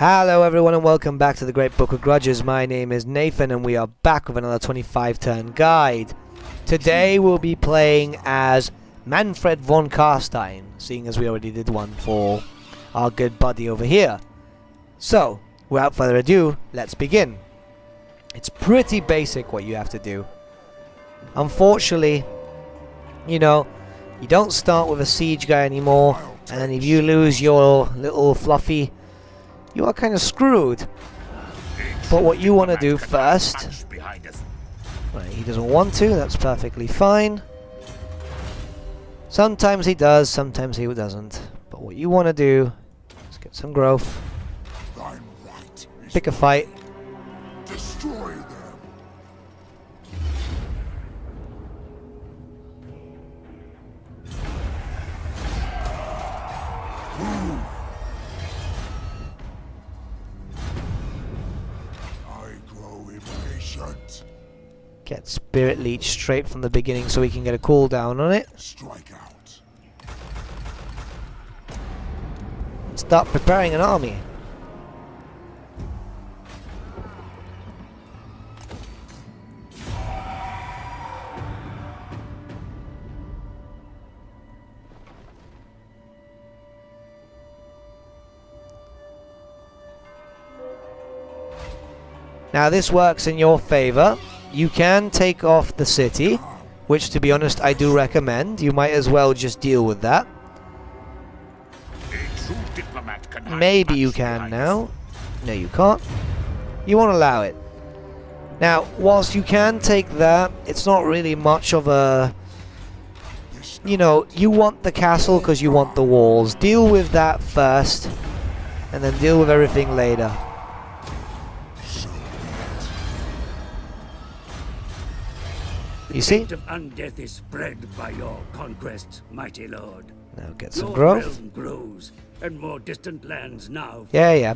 Hello everyone and welcome back to the Great Book of Grudges. My name is Nathan and we are back with another 25 turn guide. Today we'll be playing as Mannfred von Carstein, seeing as we already did one for our good buddy over here. So, without further ado, let's begin. It's pretty basic what you have to do. Unfortunately, you know, you don't start with a siege guy anymore, and then if you lose your little fluffy, you are kind of screwed. But what you want to do first... Right, he doesn't want to, that's perfectly fine. Sometimes he does, sometimes he doesn't. But what you want to do is get some growth. Pick a fight. Destroy them. Get Spirit Leech straight from the beginning so we can get a cooldown on it. Strike out. Start preparing an army. Now this works in your favor. You can take off the city, which to be honest I do recommend. You might as well just deal with that. Maybe you can now. No, you can't. You won't allow it. Now, whilst you can take that, it's not really much of a... You know, you want the castle because you want the walls. Deal with that first, and then deal with everything later. You see? The fate of undeath is spread by your conquests, mighty lord. Now get some your growth. Realm grows, and more distant lands now. Yeah.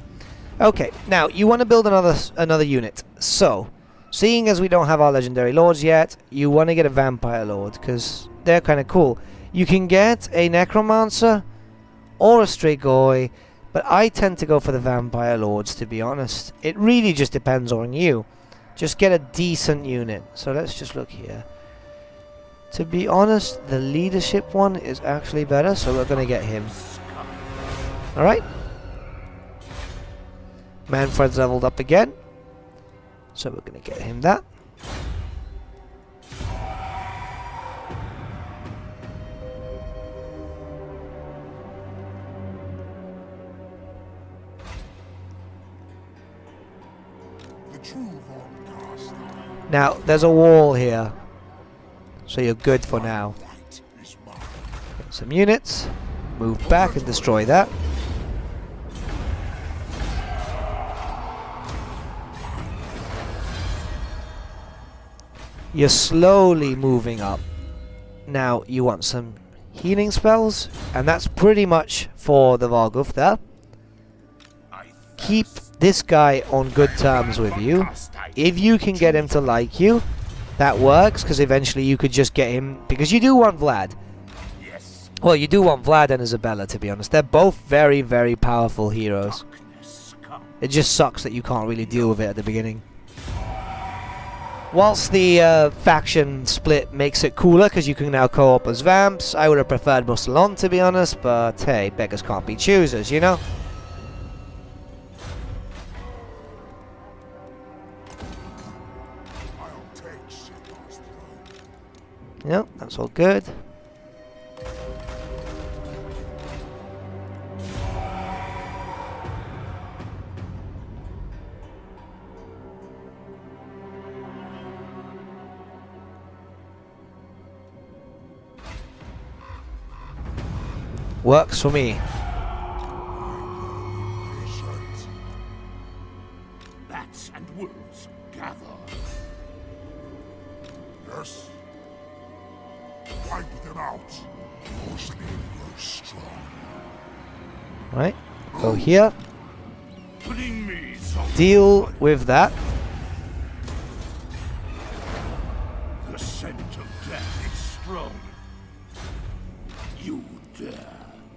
Okay, now you want to build another unit. So, seeing as we don't have our legendary lords yet, you want to get a vampire lord because they're kind of cool. You can get a necromancer or a strigoi, but I tend to go for the vampire lords, to be honest. It really just depends on you. Just get a decent unit. So let's just look here. To be honest, the leadership one is actually better, so we're going to get him. Alright. Mannfred's leveled up again, so we're going to get him that. Now, there's a wall here, so you're good for now. Get some units, move back and destroy that. You're slowly moving up. Now, you want some healing spells, and that's pretty much for the Vargulf there. Keep this guy on good terms with you. If you can get him to like you, that works, because eventually you could just get him, because you do want Vlad. Yes. Well, you do want Vlad and Isabella, to be honest. They're both very, very powerful heroes. It just sucks that you can't really deal with it at the beginning. Whilst the faction split makes it cooler, because you can now co-op as vamps, I would have preferred Musselon, to be honest, but hey, beggars can't be choosers, you know? Yep, that's all good. Works for me. Bats and wolves gather. Yes. Wipe them out. Yours may grow strong. Right, go here. Bring me Deal with that. the scent of death is strong. You dare.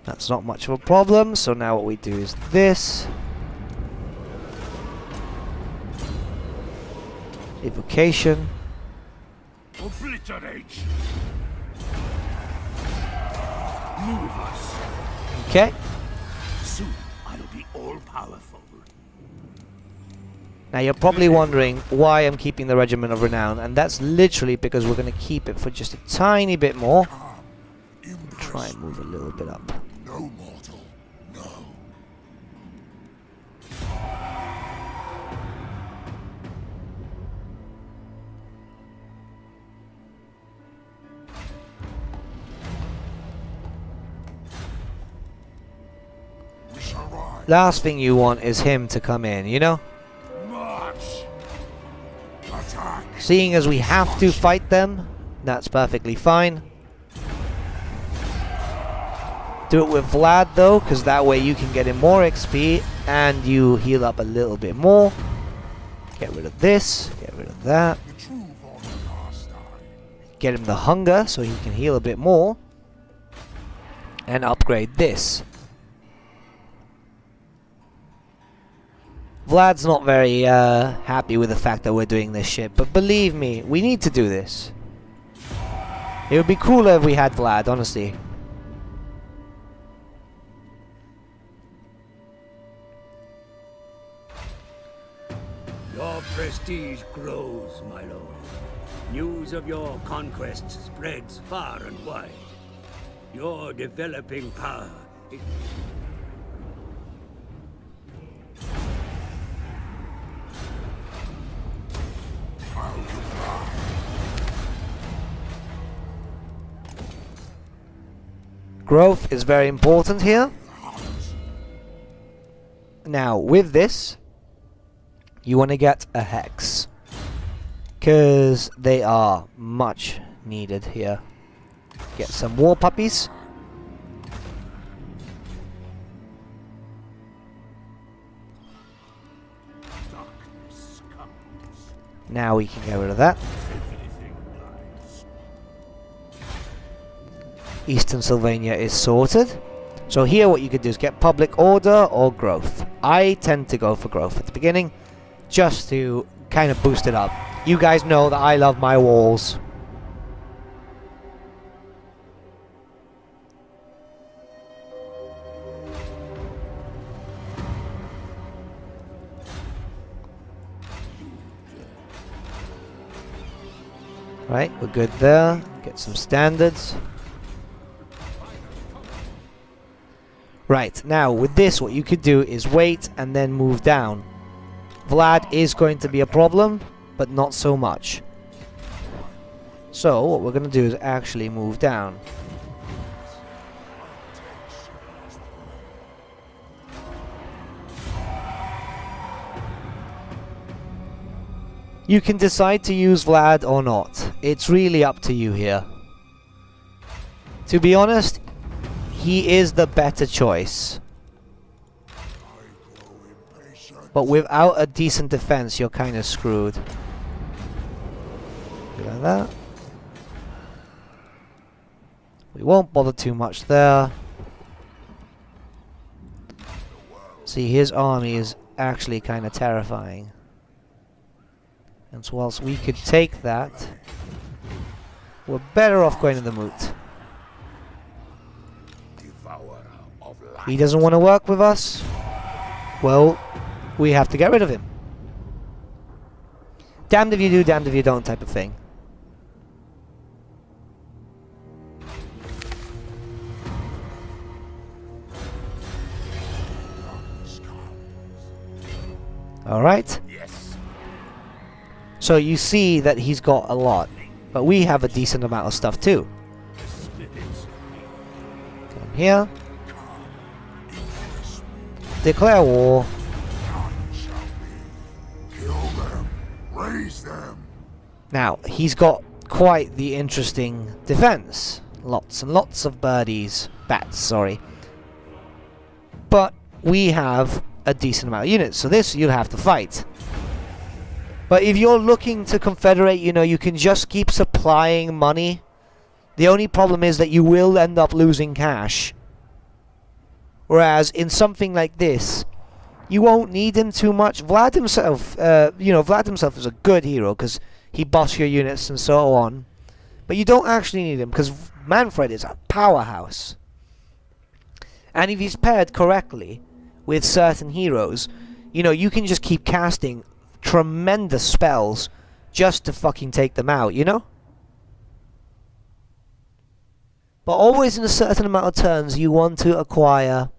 That's not much of a problem, so now what we do is this. Evocation. Obliterate. Move us. Okay. Soon I'll be all-powerful. Now you're probably wondering why I'm keeping the Regiment of Renown, and that's literally because we're going to keep it for just a tiny bit more. Try and move a little bit up. No mortal, no. We shall rise. Last thing you want is him to come in, you know? March. Attack. Seeing as we have to fight them, that's perfectly fine. Do it with Vlad though, because that way you can get him more XP and you heal up a little bit more. Get rid of this, get rid of that. The true Warhammer Carstein. Get him the hunger so he can heal a bit more. And upgrade this. Vlad's not very happy with the fact that we're doing this shit, but believe me, we need to do this. It would be cooler if we had Vlad, honestly. Your prestige grows, my lord. News of your conquests spreads far and wide. Your developing power. Growth is very important here. Now, with this, you want to get a hex, because they are much needed here. Get some war puppies. Darkness comes. Now we can get rid of that. Everything dies. Eastern Sylvania is sorted. So here what you could do is get public order or growth. I tend to go for growth at the beginning, just to kind of boost it up. You guys know that I love my walls. Right, we're good there. Get some standards. Right, now with this what you could do is wait and then move down. Vlad is going to be a problem, but not so much. So what we're going to do is actually move down. You can decide to use Vlad or not. It's really up to you here. To be honest, he is the better choice. But without a decent defense, you're kind of screwed. Like that. We won't bother too much there. See, his army is actually kind of terrifying. And so whilst we could take that, we're better off going to the moot. He doesn't want to work with us. Well, we have to get rid of him. Damned if you do, damned if you don't type of thing. Alright. Yes. So you see that he's got a lot. But we have a decent amount of stuff too. Come here. Declare war. Kill them. Raise them. Now, he's got quite the interesting defense. Lots and lots of birdies. Bats, sorry. But we have a decent amount of units, so this you'll have to fight. But if you're looking to confederate, you know, you can just keep supplying money. The only problem is that you will end up losing cash. Whereas in something like this, You won't need him too much. Vlad himself, Vlad himself is a good hero because he boss your units and so on. But you don't actually need him because Mannfred is a powerhouse. And if he's paired correctly with certain heroes, you can just keep casting tremendous spells just to fucking take them out, But always in a certain amount of turns you want to acquire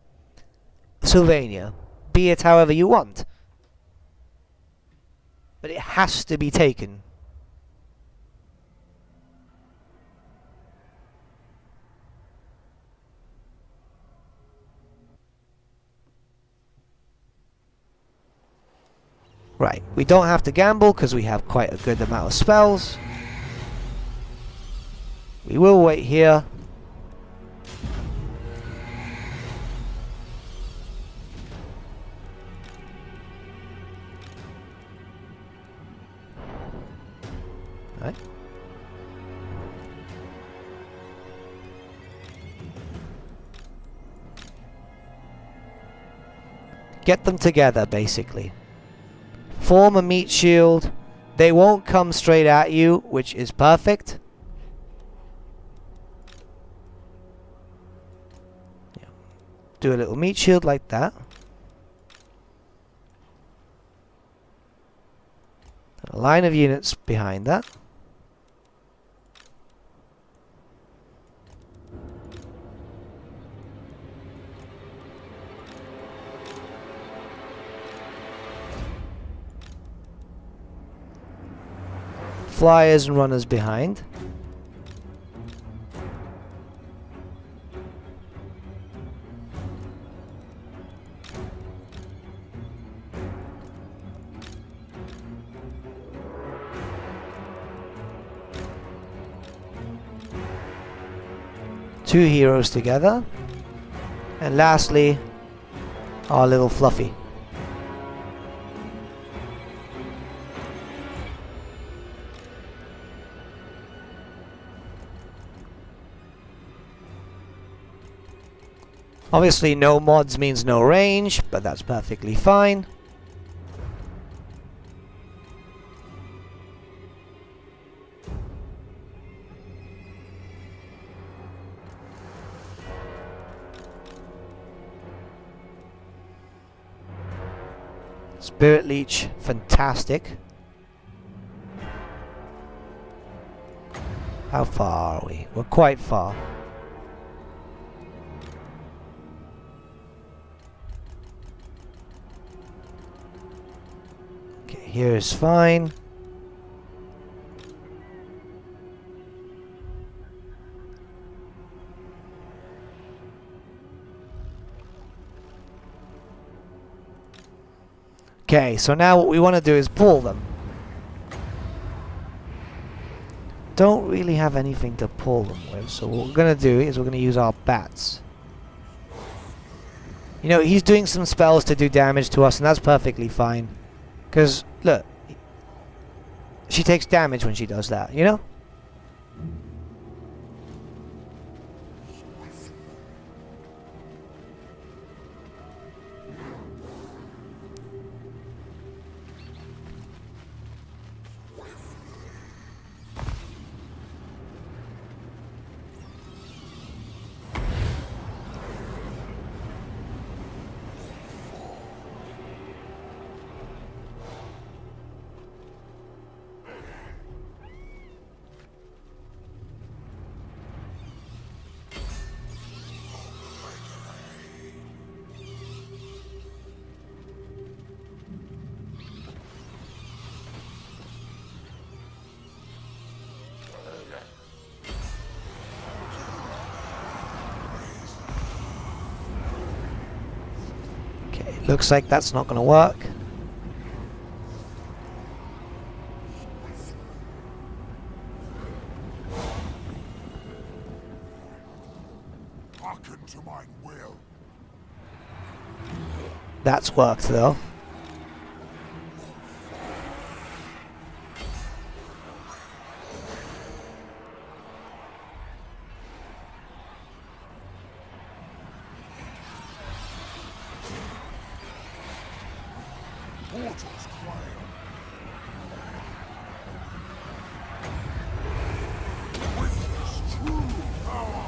Sylvania. Be it however you want. But it has to be taken. Right, we don't have to gamble because we have quite a good amount of spells. We will wait here. Right. Get them together, basically. Form a meat shield. They won't come straight at you, which is perfect. Yeah. Do a little meat shield like that. A line of units behind that. Flyers and runners behind. Two heroes together. And lastly, our little Fluffy. Obviously no mods means no range, but that's perfectly fine. Spirit Leech, fantastic. How far are we? We're quite far. Okay, here is fine. Okay, so now what we want to do is pull them. Don't really have anything to pull them with, so what we're going to do is we're going to use our bats. You know, he's doing some spells to do damage to us, and that's perfectly fine. Because, look, she takes damage when she does that, you know? Looks like that's not going to work. Hearken to my will. That's worked though. Mortals quail. Witness true power.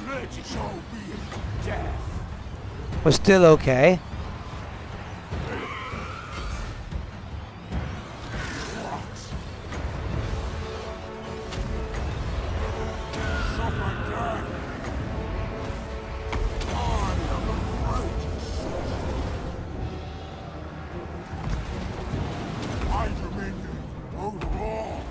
Let it shall be death. We're still okay. Suffer death. I am the greatest. My dominion over all.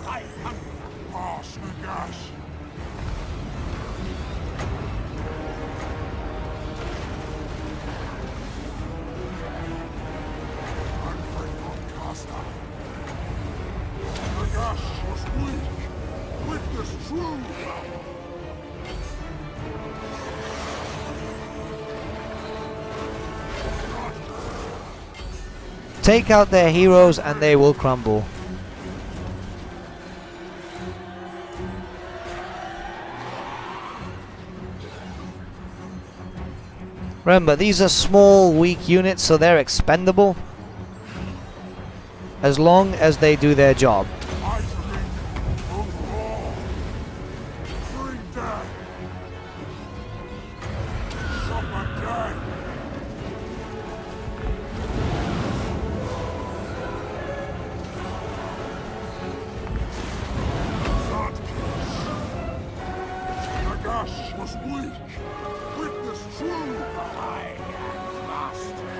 I hunger. Pass the gas. Mannfred von Carstein. The gas was weak. Witness true power. Take out their heroes and they will crumble. Remember, these are small, weak units, so they're expendable as long as they do their job. My dominion over all. Bring death. Suffer death. Not peace. The gas was weak. Witness true. I am master.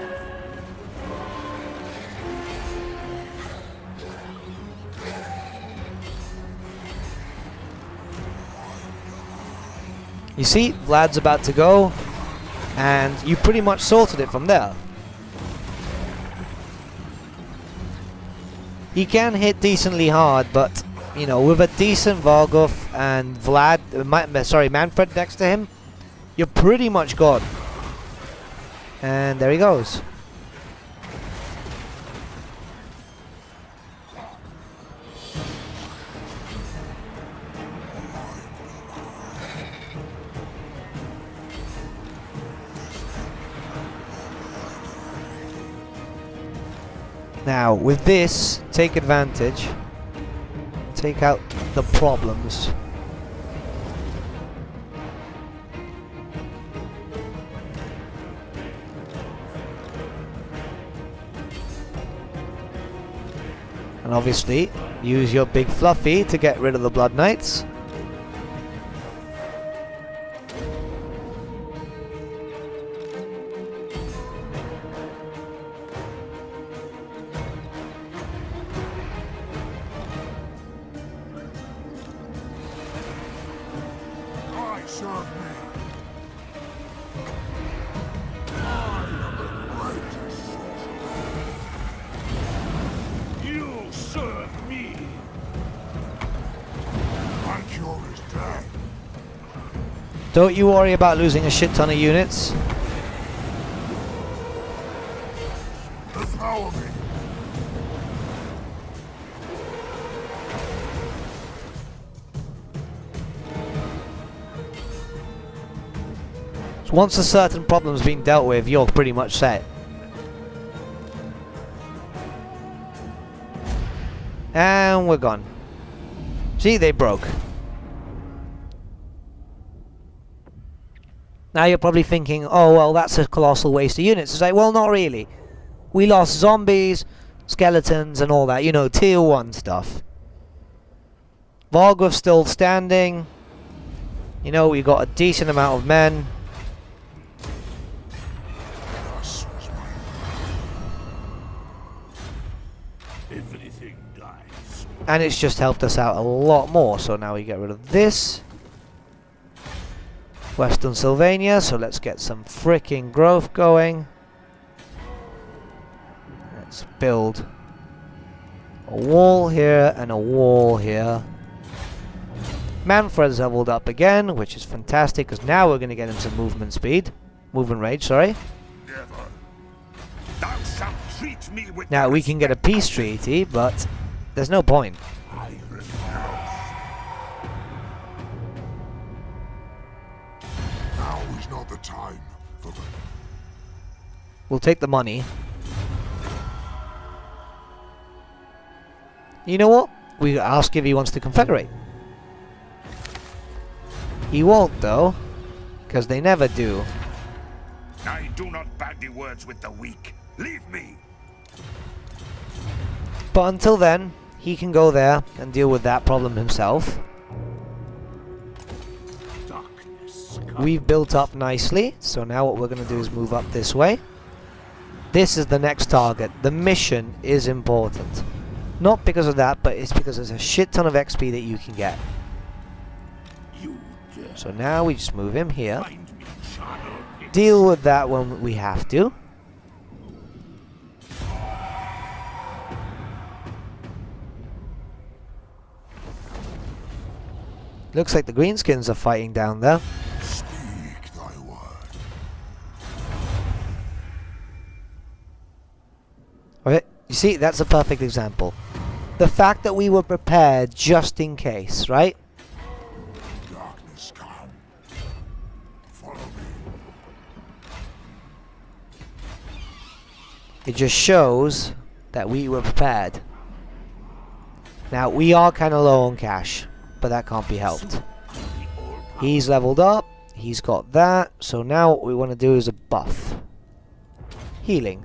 You see, Vlad's about to go, and you pretty much sorted it from there. He can hit decently hard, but you know, with a decent Vargulf and Mannfred next to him, you're pretty much gone. And there he goes. Now, with this, take advantage. Take out the problems. And obviously, use your big fluffy to get rid of the Blood Knights. I serve me. I am the greatest sorcerer. You serve me. My cure is death. Don't you worry about losing a shit ton of units. Devour me. Once a certain problem's been dealt with, you're pretty much set. And we're gone. See, they broke. Now you're probably thinking, oh well, that's a colossal waste of units. It's like, well, not really. We lost zombies, skeletons and all that, you know, tier 1 stuff. Vargulf's still standing. You know, we got a decent amount of men. Everything dies. And it's just helped us out a lot more. So now we get rid of this. Western Sylvania, so let's get some freaking growth going. Let's build a wall here and a wall here. Mannfred's leveled up again, which is fantastic, because now we're going to get him some movement speed. Movement rate, sorry. Never. Thou shalt treat me with Now we can get a peace treaty, but there's no point. I refuse. Now is not the time for the... We'll take the money. You know what? We ask if he wants to confederate. He won't, though, because they never do. I do not bandy words with the weak. Leave me. But until then, he can go there and deal with that problem himself. Darkness. We've built up nicely, so now what we're going to do is move up this way. This is the next target. The mission is important. Not because of that, but it's because there's a shit ton of XP that you can get. You dare So now we just move him here. find me, charnel pits. Deal with that when we have to. Looks like the greenskins are fighting down there. Speak thy word. Alright, you see, that's a perfect example. The fact that we were prepared just in case, right? Darkness come. Follow me. It just shows that we were prepared. Now, we are kind of low on cash, but that can't be helped. He's leveled up, he's got that, so now what we want to do is a buff. Healing.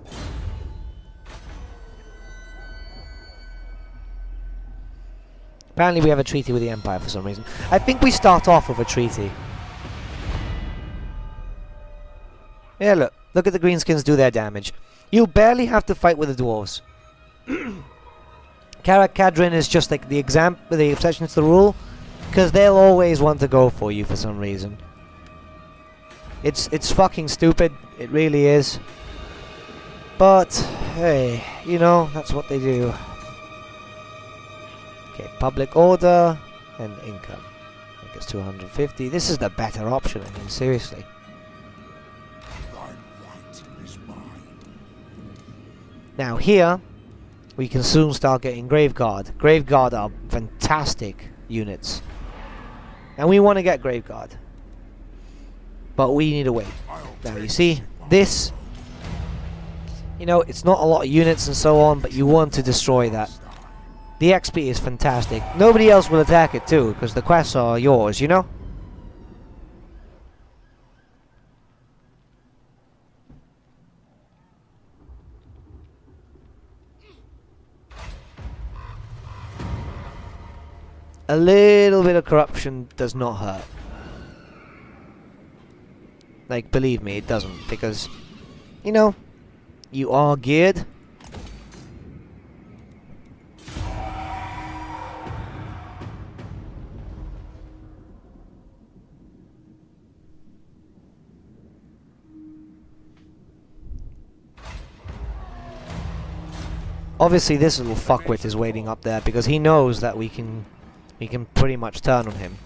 Apparently we have a treaty with the Empire for some reason. I think we start off with a treaty. Yeah, look at the greenskins do their damage. You barely have to fight with the dwarves. Karak-Kadrin is just like the exception to the rule, because they'll always want to go for you for some reason. It's fucking stupid, it really is. But hey, you know, that's what they do. Okay, public order and income. I think it's 250. This is the better option, I mean, seriously. Thy right is mine. Now here, we can soon start getting Graveguard. Graveguard are fantastic units. And we want to get Graveguard. But we need to wait. Now you see, this, you know, it's not a lot of units and so on, but you want to destroy that. The XP is fantastic. Nobody else will attack it too, because the quests are yours, you know? A little bit of corruption does not hurt. Like, believe me, it doesn't, because, you know, you are geared. Obviously this little fuckwit is waiting up there because he knows that we can pretty much turn on him.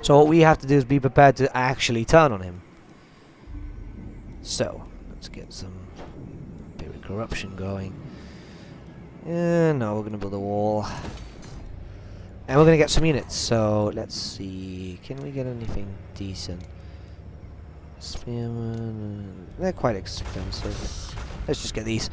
So what we have to do is be prepared to actually turn on him. So, let's get some bit of corruption going. No, we're going to build a wall. And we're going to get some units, so let's see. Can we get anything decent? Spearmen, they're quite expensive. Let's just get these.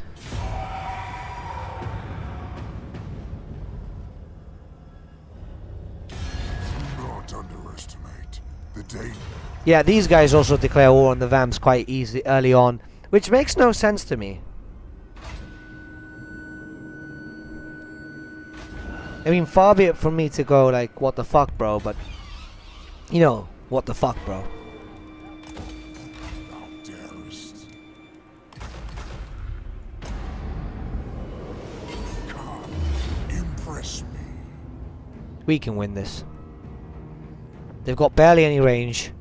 Not underestimate the danger. Yeah, these guys also declare war on the Vamps quite easily early on, which makes no sense to me. I mean, far be it from me to go like, what the fuck, bro, but, you know, what the fuck, bro. Thou darest. We can win this. They've got barely any range.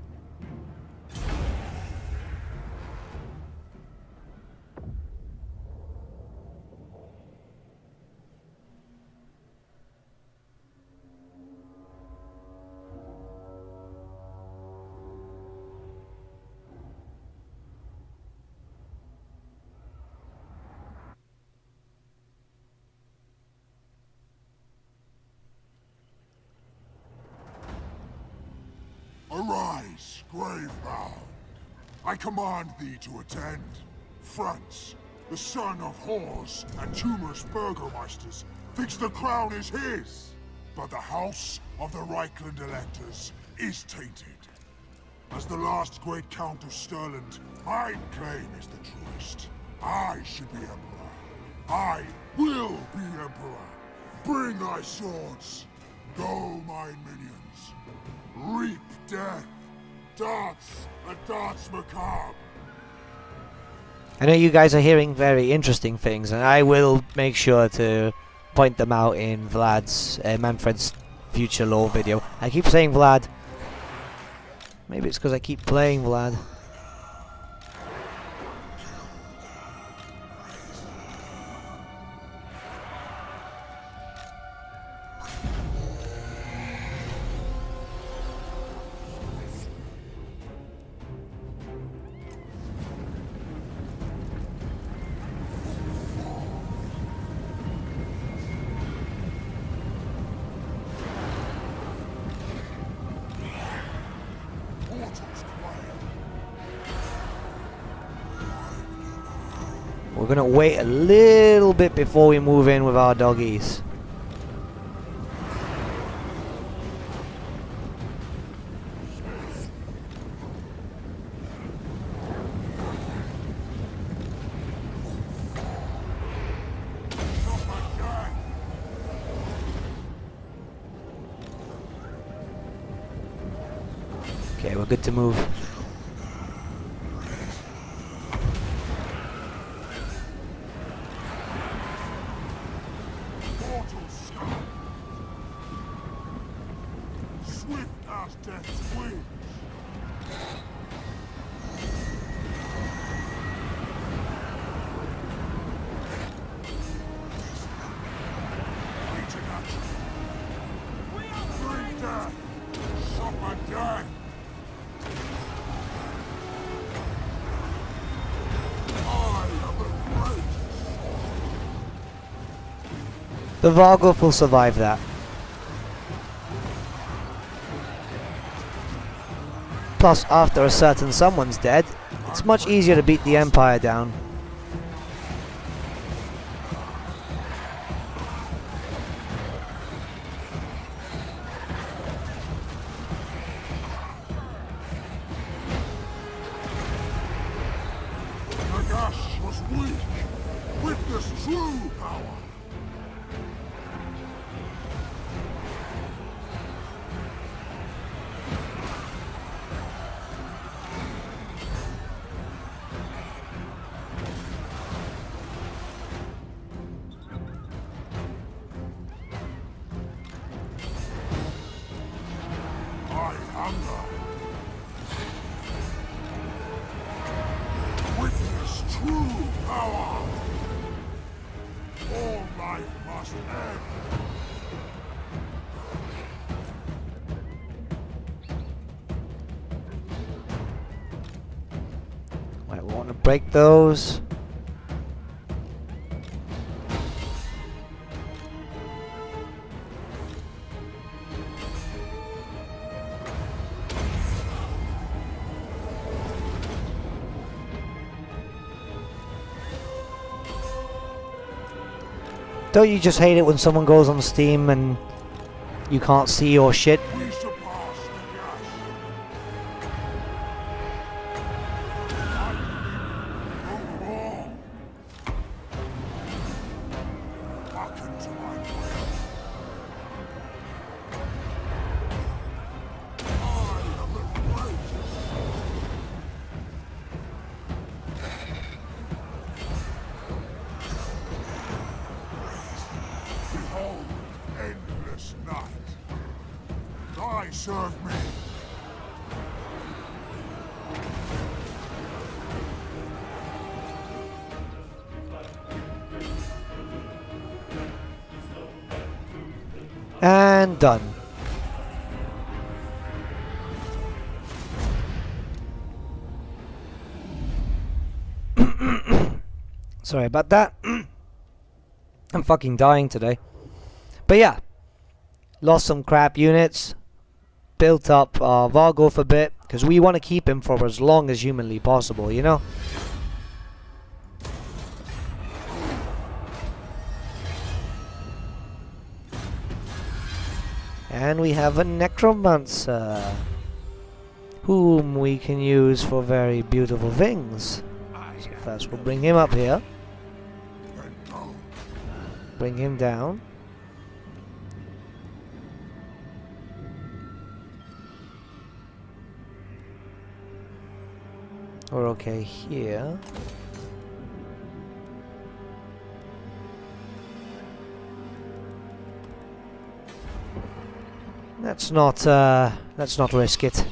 Arise, grave-bound. I command thee to attend. Franz, the son of whores and tumorous burgomeisters, thinks the crown is his. But the house of the Reichland electors is tainted. As the last great Count of Stirland, my claim is the truest. I should be Emperor. I will be Emperor. Bring thy swords. Go, mine minions. Reap death. Dance a dance macabre. I know you guys are hearing very interesting things, and I will make sure to point them out in Vlad's, Mannfred's future lore video. I keep saying Vlad. Maybe it's because I keep playing Vlad. We're gonna wait a little bit before we move in with our doggies. Okay, we're good to move. The Vargulf will survive that. Plus, after a certain someone's dead, it's much easier to beat the Empire down. Nagash was weak. Witness true power. Witness true power. All life must end. Might want to break those. Don't you just hate it when someone goes on Steam and you can't see your shit? We surpass Nagash. Overall. Hearken to my will. I am the greatest. Behold, endless night. serve me. And done. Sorry about that. I'm fucking dying today. But yeah, lost some crap units, built up Vargolf a bit, because we want to keep him for as long as humanly possible, you know? And we have a necromancer, whom we can use for very beautiful things. So first we'll bring him up here. Bring him down. We're okay here. Let's not risk it.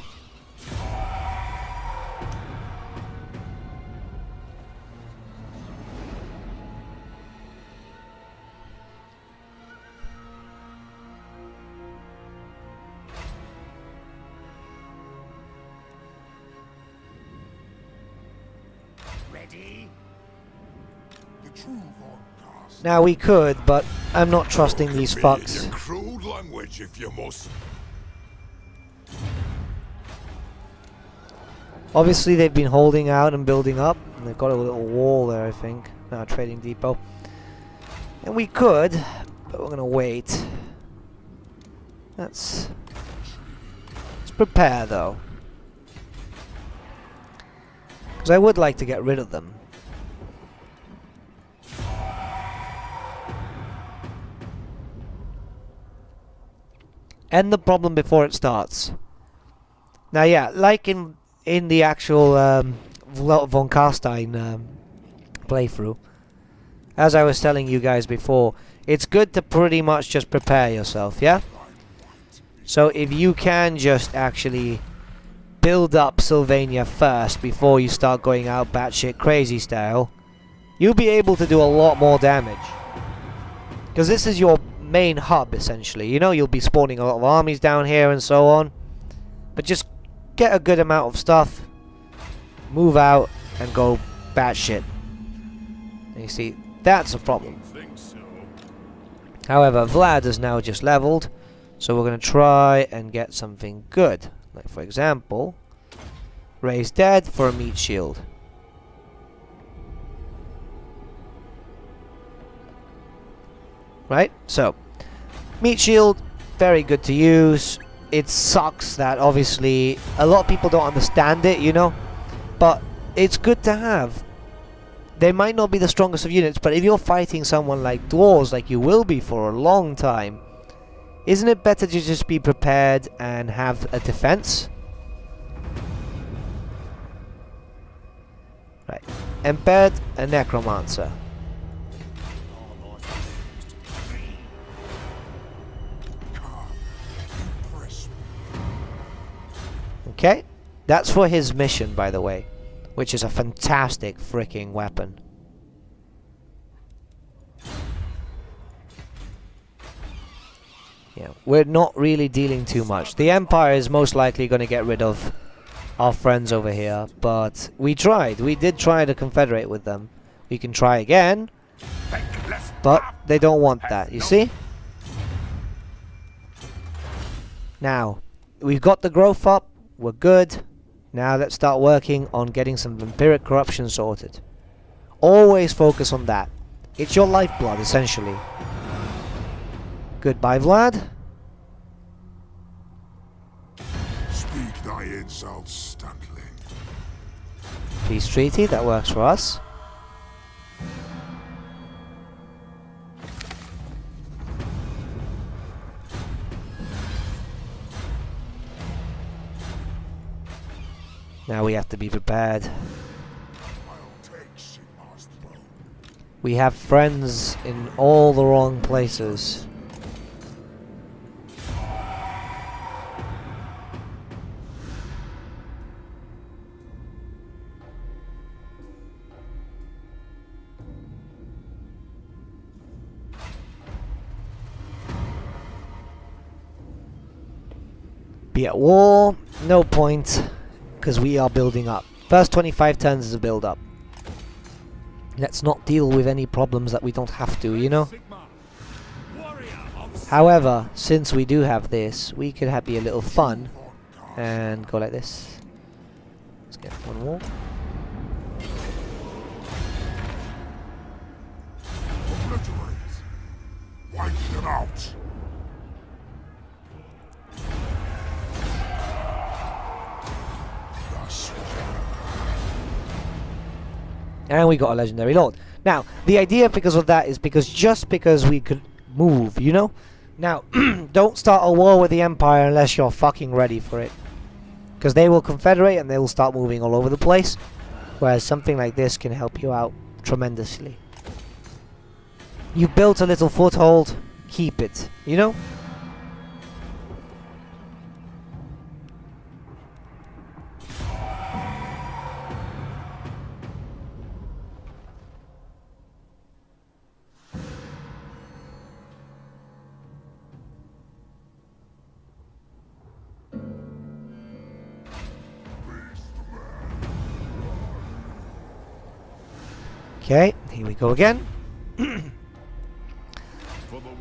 Ready? The true Von Carstein. Now we could, but I'm not trusting these fucks. Your crude language, if you must. Obviously they've been holding out and building up, and they've got a little wall there, I think. Now trading depot. And we could, but we're gonna wait. Let's prepare though. Because I would like to get rid of them. End the problem before it starts. Now yeah, like in the actual von Carstein playthrough, as I was telling you guys before, it's good to pretty much just prepare yourself, yeah? So if you can just actually build up Sylvania first before you start going out batshit crazy style, you'll be able to do a lot more damage. Because this is your main hub, essentially. You know, you'll be spawning a lot of armies down here and so on. But just get a good amount of stuff, move out, and go batshit. And you see, that's a problem. However, Vlad is now just leveled, so we're going to try and get something good. Like, for example, raise dead for a meat shield. Right? So, meat shield, very good to use. It sucks that obviously a lot of people don't understand it, you know, but it's good to have. They might not be the strongest of units, but if you're fighting someone like dwarves, like you will be for a long time, isn't it better to just be prepared and have a defense? Right. Embed a necromancer. Okay, that's for his mission, by the way, which is a fantastic freaking weapon. Yeah, we're not really dealing too much. The Empire is most likely going to get rid of our friends over here, but we tried. We did try to confederate with them. We can try again, but they don't want that, you see? Now, we've got the growth up. We're good. Now let's start working on getting some vampiric corruption sorted. Always focus on that. It's your lifeblood, essentially. Goodbye, Vlad. Speak thy insults, stuntling. Peace treaty, that works for us. Now we have to be prepared. We have friends in all the wrong places. be at war. No point, because we are building up. First 25 turns is a build up. Let's not deal with any problems that we don't have to, you know? However, since we do have this, we could be a little fun and go like this. Let's get one more. Wipe them out. And we got a legendary lord. Now, the idea because of that is just because we could move, you know? Now, don't start a war with the Empire unless you're fucking ready for it. Because they will confederate and they will start moving all over the place. Whereas something like this can help you out tremendously. You've built a little foothold, keep it, you know? Okay, here we go again.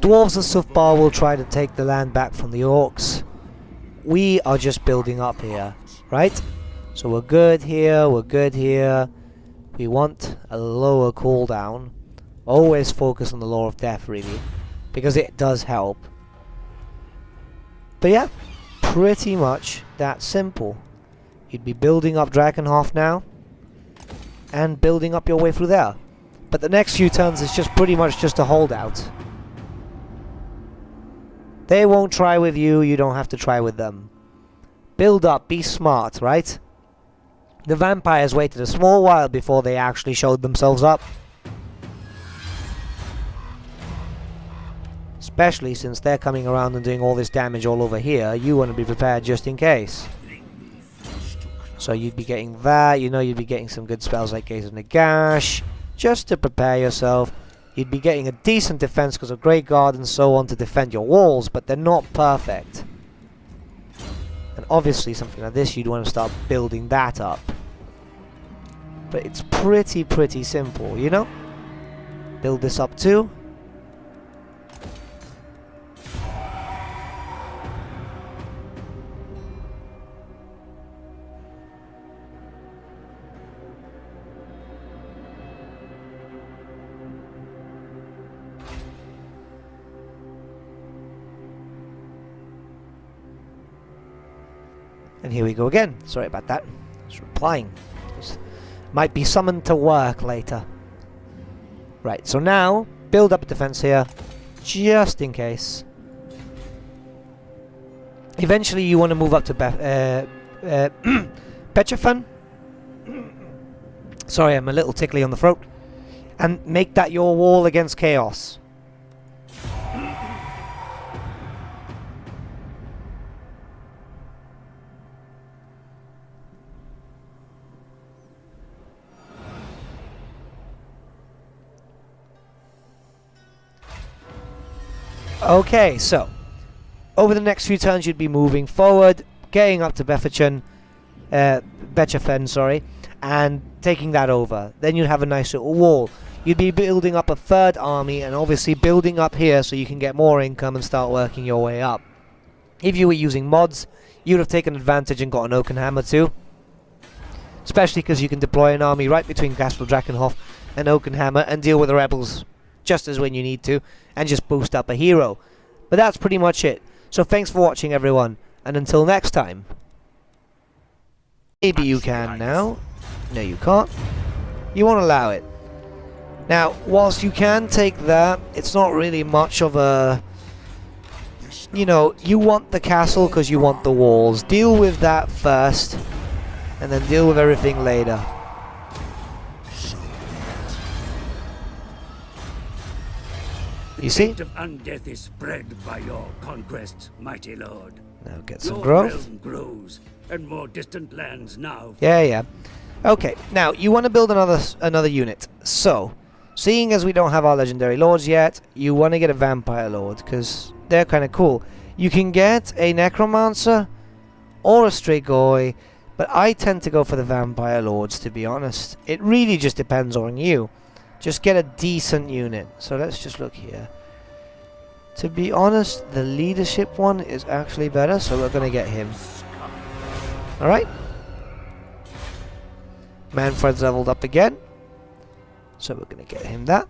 Dwarves and Sufbar will try to take the land back from the orcs. We are just building up here, right? So we're good here, we're good here. We want a lower cooldown. Always focus on the Law of Death, really, because it does help. But yeah, pretty much that simple. You'd be building up Drakenhof now, and building up your way through there. But the next few turns is just pretty much just a holdout. They won't try with you, you don't have to try with them. Build up, be smart, right? The vampires waited a small while before they actually showed themselves up. Especially since they're coming around and doing all this damage all over here, you want to be prepared just in case. So you'd be getting that, you know, you'd be getting some good spells like Gaze of Nagash, just to prepare yourself. You'd be getting a decent defense because of Great Guard and so on to defend your walls, but they're not perfect. And obviously something like this, you'd want to start building that up. But it's pretty simple, you know? Build this up too. And here we go again. Sorry about that. It's replying. Might be summoned to work later. Right, so now, build up a defense here, just in case. Eventually you want to move up to Petrofan. Sorry, I'm a little tickly on the throat. And make that your wall against chaos. Okay, so over the next few turns you'd be moving forward, getting up to Bechefen, sorry, and taking that over. Then you'd have a nice little wall. You'd be building up a third army and obviously building up here so you can get more income and start working your way up. If you were using mods, you'd have taken advantage and got an Oaken Hammer too. Especially because you can deploy an army right between Castle Drakenhof and Oaken Hammer and deal with the rebels just as when you need to, and just boost up a hero. But that's pretty much it. So thanks for watching, everyone, and until next time. Maybe you can now. No, you can't. You won't allow it. Now, whilst you can take that, it's not really much of a... You know, you want the castle because you want the walls. Deal with that first, and then deal with everything later. You see? The fate of undeath is spread by your conquests, mighty lord. Now get some your growth. realm grows, and more distant lands now. Yeah. Okay, now you want to build another unit. So, seeing as we don't have our legendary lords yet, you want to get a vampire lord because they're kind of cool. You can get a necromancer or a Strigoi, but I tend to go for the Vampire Lords, to be honest. It really just depends on you. Just get a decent unit. So let's just look here. To be honest, the leadership one is actually better, so we're going to get him. Alright. Mannfred's leveled up again, so we're going to get him that.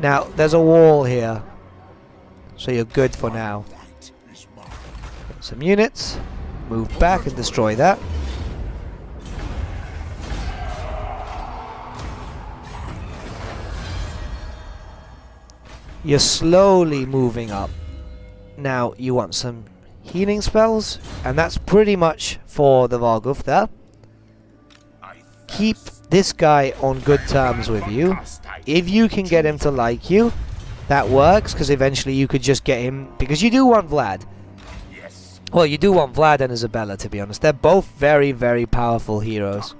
Now, there's a wall here, so you're good for now. Get some units, move back and destroy that. You're slowly moving up. Now, you want some healing spells, and that's pretty much for the Vargulf there. Keep this guy on good terms with you. If you can get him to like you, that works, because eventually you could just get him, because you do want Vlad. Well, you do want Vlad and Isabella, to be honest. They're both very, very powerful heroes.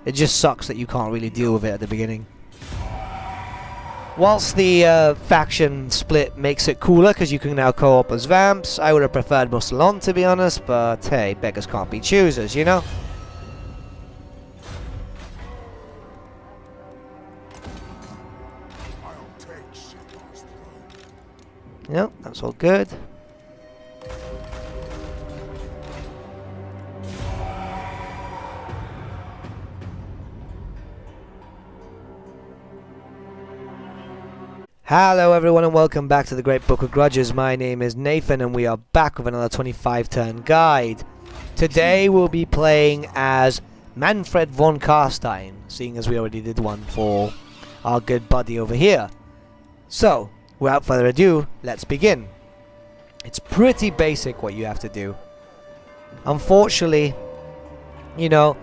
It just sucks that you can't really deal with it at the beginning. Whilst the faction split makes it cooler, because you can now co-op as Vamps, I would have preferred Musselon, to be honest, but hey, beggars can't be choosers, you know? Yep, that's all good. Hello everyone and welcome back to the Great Book of Grudges. My name is Nathan and we are back with another 25 turn guide. Today we'll be playing as Mannfred von Carstein, seeing as we already did one for our good buddy over here. So, without further ado, let's begin. It's pretty basic what you have to do. Unfortunately, you know,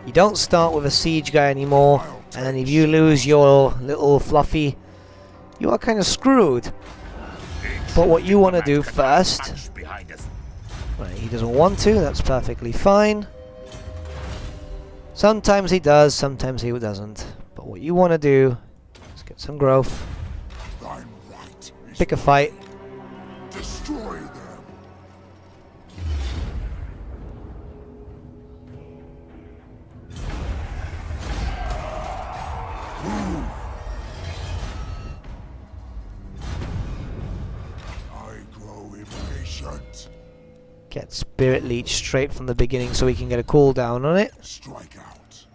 you don't start with a siege guy anymore, and then if you lose your little fluffy, you are kind of screwed. But what you want to do first... Right, he doesn't want to, that's perfectly fine. Sometimes he does, sometimes he doesn't. But what you want to do is get some growth. Pick a fight. Destroy them. Move. I grow impatient. Get Spirit Leech straight from the beginning so we can get a cooldown on it. Strike out.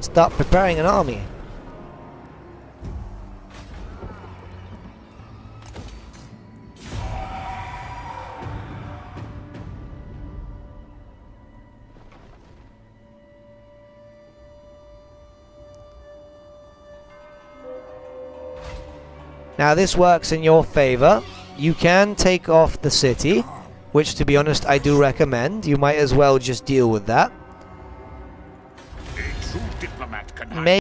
Start preparing an army. Now this works in your favor. You can take off the city, which to be honest I do recommend. You might as well just deal with that. Maybe